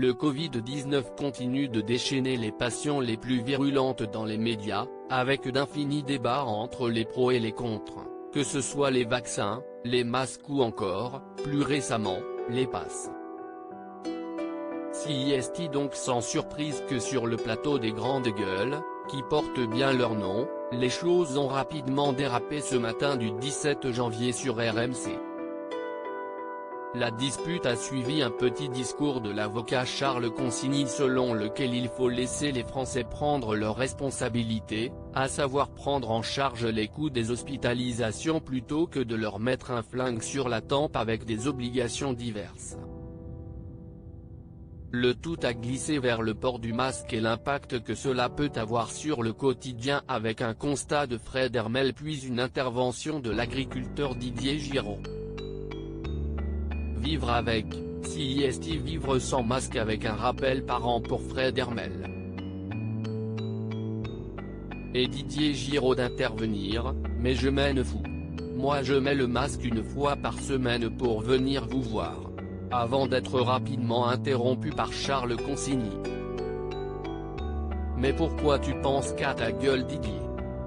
Le Covid-19 continue de déchaîner les passions les plus virulentes dans les médias, avec d'infinis débats entre les pros et les contre, que ce soit les vaccins, les masques ou encore, plus récemment, les passes. Si est donc sans surprise que sur le plateau des grandes gueules, qui portent bien leur nom, les choses ont rapidement dérapé ce matin du 17 janvier sur RMC. La dispute a suivi un petit discours de l'avocat Charles Consigny selon lequel il faut laisser les Français prendre leurs responsabilités, à savoir prendre en charge les coûts des hospitalisations plutôt que de leur mettre un flingue sur la tempe avec des obligations diverses. Le tout a glissé vers le port du masque et l'impact que cela peut avoir sur le quotidien avec un constat de Fred Hermel puis une intervention de l'agriculteur Didier Giraud. Vivre avec, CIST vivre sans masque avec un rappel par an pour Fred Hermel. Et Didier Giraud d'intervenir, mais je m'en fous. Moi je mets le masque une fois par semaine pour venir vous voir. Avant d'être rapidement interrompu par Charles Consigny. Mais pourquoi tu penses qu'à ta gueule Didier?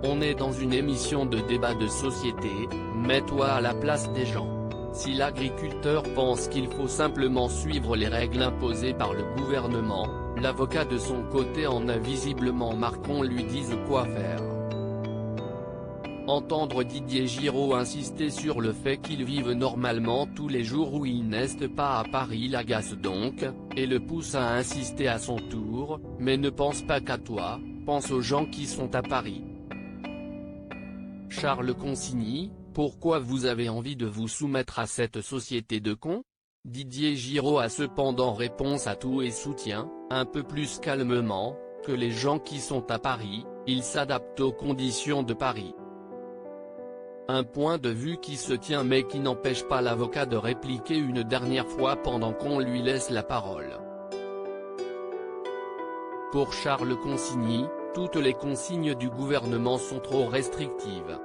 On est dans une émission de débat de société, mets-toi à la place des gens. Si l'agriculteur pense qu'il faut simplement suivre les règles imposées par le gouvernement, l'avocat de son côté en a visiblement marre qu'on lui dise quoi faire. Entendre Didier Giraud insister sur le fait qu'il vive normalement tous les jours où il n'est pas à Paris l'agace donc, et le pousse à insister à son tour, mais ne pense pas qu'à toi, pense aux gens qui sont à Paris. Charles Consigny, pourquoi vous avez envie de vous soumettre à cette société de cons? Didier Giraud a cependant réponse à tout et soutient, un peu plus calmement, que les gens qui sont à Paris, ils s'adaptent aux conditions de Paris. Un point de vue qui se tient mais qui n'empêche pas l'avocat de répliquer une dernière fois pendant qu'on lui laisse la parole. Pour Charles Consigny, toutes les consignes du gouvernement sont trop restrictives.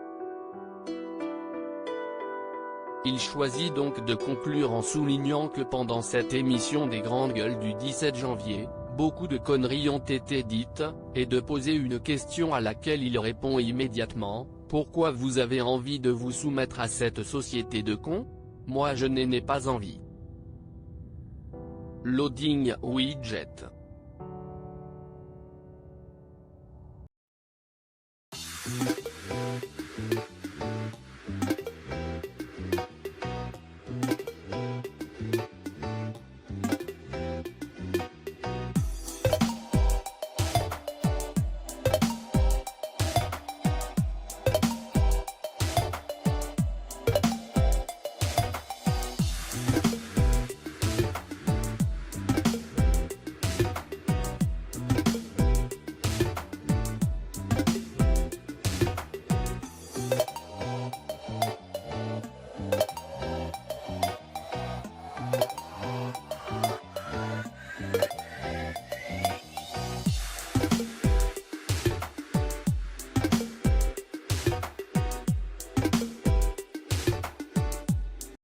Il choisit donc de conclure en soulignant que pendant cette émission des grandes gueules du 17 janvier, beaucoup de conneries ont été dites, et de poser une question à laquelle il répond immédiatement. Pourquoi vous avez envie de vous soumettre à cette société de cons? Moi je n'en ai pas envie. Loading widget.